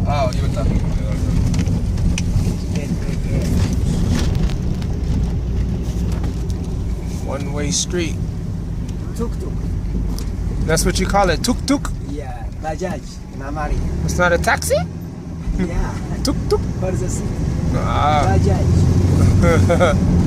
ይወጣ one-way street. tuk-tuk. That's what you call it, tuk-tuk? Yeah, bajaj in Amharic. It's not a taxi? Yeah, Tuk-tuk? for the city. Ah. Bajaj.